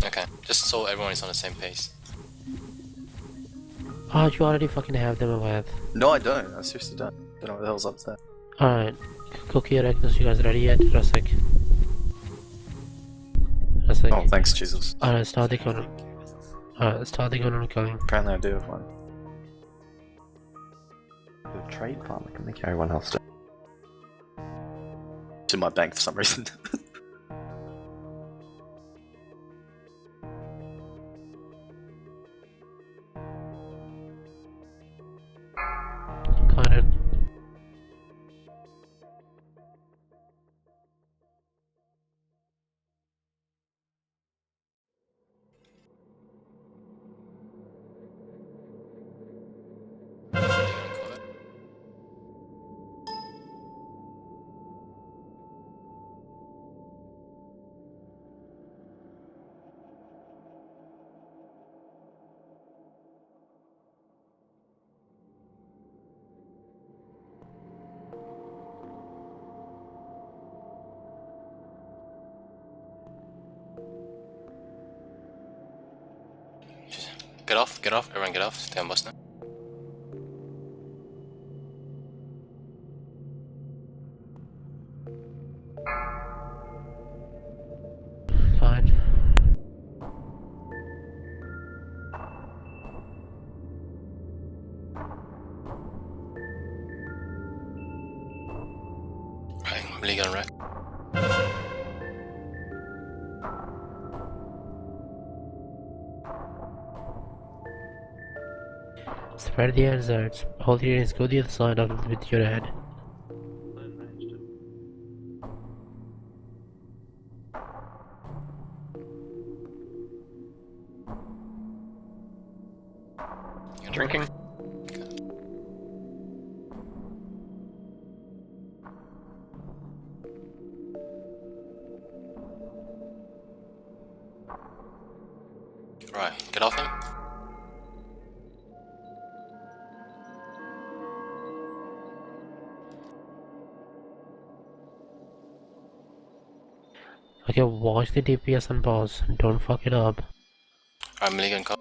Okay, just so everyone is on the same pace. Oh, you already fucking have them with. No, I don't. I seriously don't. Don't know what the hell's up there. Alright. Cookie, I reckon you guys ready yet? Rustic. Rustic. Oh, thanks, Jesus. Alright, start the gun. Alright, start the gun and going. Apparently I do have one. The trade partner can make everyone else do. It's in my bank for some reason. Got it. Get off, everyone get off, stay on bus now. Fine. Right, Billy gun wreck. Spread the answers. Hold your hands, go the other side of it with your head. Drinking. Right, get off him. Okay, watch the DPS and pause. Don't fuck it up. Alright, Milligan call.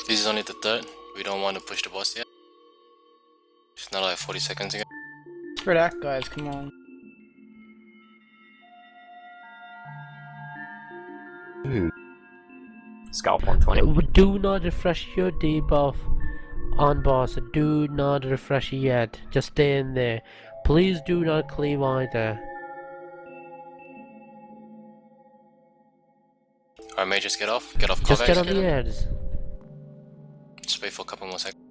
This is only the third. We don't want to push the boss yet. It's not like 40 seconds ago. For that, guys, come on. Scalp 120. Do not refresh your debuff on boss. Do not refresh yet. Just stay in there. Please do not cleave either. Alright, mages get off. Get off Just Kovacs. get on the edge. Just wait for a couple more seconds.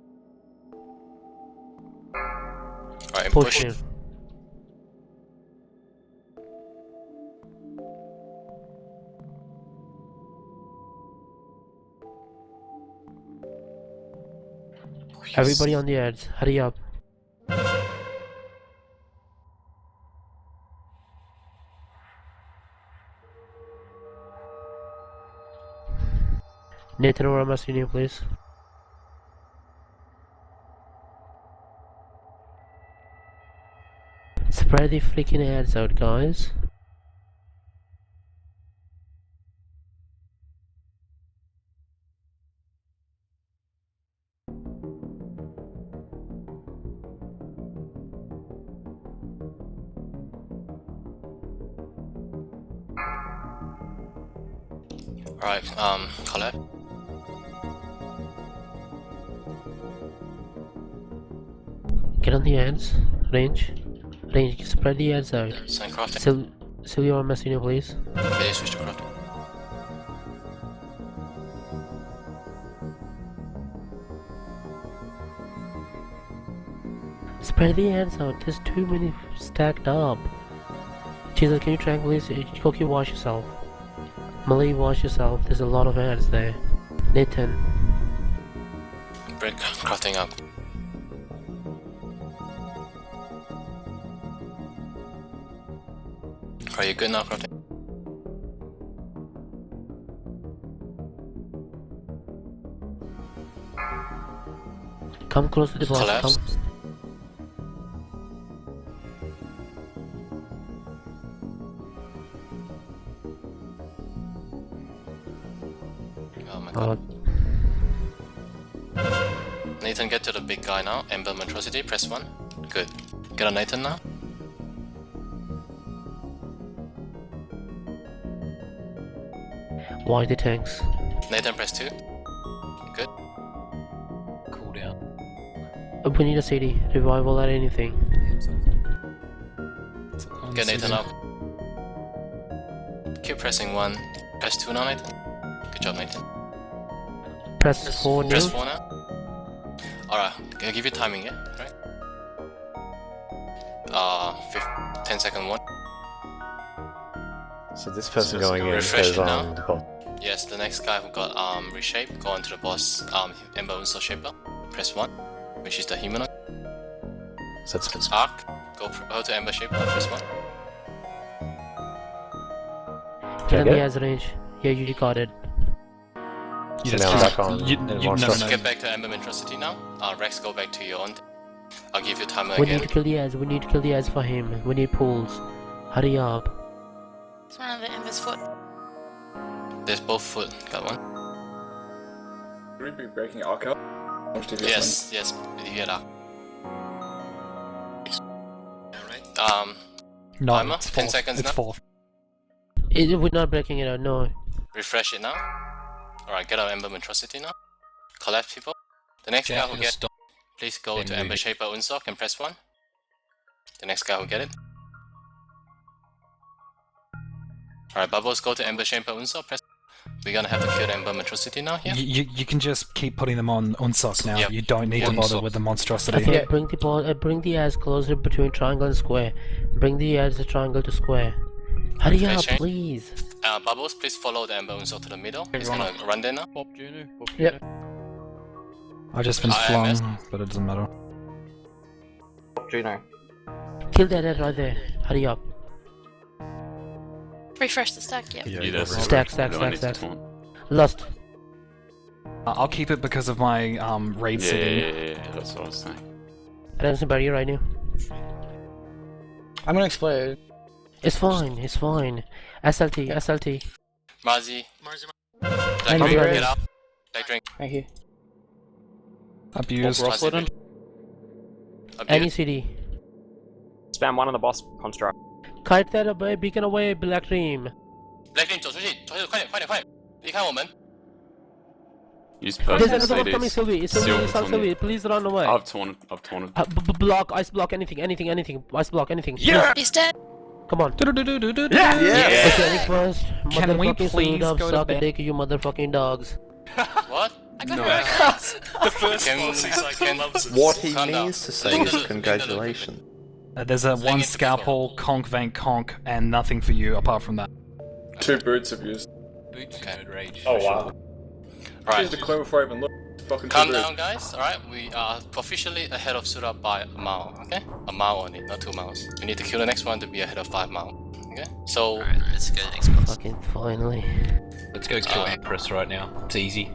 Alright, and Push push. him. Everybody on the edge. Hurry up. Nathan or I'm asking you, please. Spread the freaking ads out, guys. Alright, Colette. Get on the ads. Range. Spread the ads out. Sign crafting. Sylvia or Messina, please. Maybe switch to crafting. Spread the ads out. There's too many stacked up. Jesus, can you try please? Cookie, wash yourself. Malay, wash yourself. There's a lot of ads there. Nathan. Break crafting up. Are you good now, crafting? Come close to the boss. Collapse. Come. Oh my god. Oh, Nathan, get to the big guy now. Ember Monstrosity, press 1. Good. Get on Nathan now. why the tanks? Nathan, press 2. Good. Cool down. We need a city, revival or anything. Get Nathan out. Keep pressing 1. Press 2 now, Nathan. Good job, Nathan. Press 4 now. Press 4 now. Alright, I'll give you timing, yeah? Right? 10-second one. So this person going in Refresh goes it now. on the bottom. Yes, the next guy who got reshape, go on to the boss Ember Unsol Shaper. Press 1, which is the humanoid. So it's Arc, go to Ember Shaper, press 1. Get Okay. on the as range. Yeah, you got it. so now I'm back on. Just get back to Ember Monstrosity now. Rex, go back to your own. I'll give you timer We again. need to kill the as. We need to kill the as for him. We need pulls. Hurry up. It's one of the Ember's foot. There's both foot. Got one. Would we be breaking arc up? Yes, you hear that. No, Timer, it's 10 fourth. seconds It's now. fourth. We're not breaking it out, no. Refresh it now. Alright, get on Ember Monstrosity now. Collapse people. The next guy who get, please go Then to move Ember it. Shaper Unsok and press 1. The next guy who get it. Alright, Bubbles, go to Ember Shaper Unsok, press. We're gonna have to kill the Ember Monstrosity now here. You can just keep putting them on Unsuck now. Yep. You don't need to bother Unsuck. with the I monstrosity. think bring the as closer between triangle and square. Bring the as triangle to square. Hurry up, Okay. please. Bubbles, please follow the Ember Unsok to the middle. He's gonna run there now. Bob Juno. Bob Yep. I just finished I am flung, but it doesn't matter. Juno. Kill that as right there. Hurry up. Refresh the stack, yep. Stack. Lost. I'll keep it because of my raid city. Yeah, that's what I was saying. I don't see barrier right now. I'm gonna explode. It's fine. SLT. Marzi. I'm Black drink, ready. get out. Black drink. Thank you. Abused. Marzi. Any Abuse. city. Spam 1 on the boss construct. Kite that away, beacon away, black team. Black drink 走出去，快点，离开我们。 Use There's person another one coming, CDs. Sylvie. It's Sylvie. Please run away. I've torn it. Block, ice block, anything. Ice block, anything. Yeah! He's dead. Come on. Yeah! Okay, first. Can we Motherfucking please suck go to bed? dick, you motherfucking dogs. What? I got hurt. The first Can- one, he's like, can- loves it. What he Calm down. means to say Leave is the- congratulations. There's a Sling one it to scalpel, conk van conk, and nothing for you apart from that. 2 boots abused. Boots Okay. mode rage. Oh for wow. sure. Choose Alright, the clue before I even look. Fucking calm 2 down, guys. Alright, we are officially ahead of Sura by a mile. Okay, a mile only, not 2 miles. We need to kill the next one to be ahead of 5 miles. Okay, so Alright, let's go to the next boss. Fucking finally. Let's go kill Empress right now. It's easy.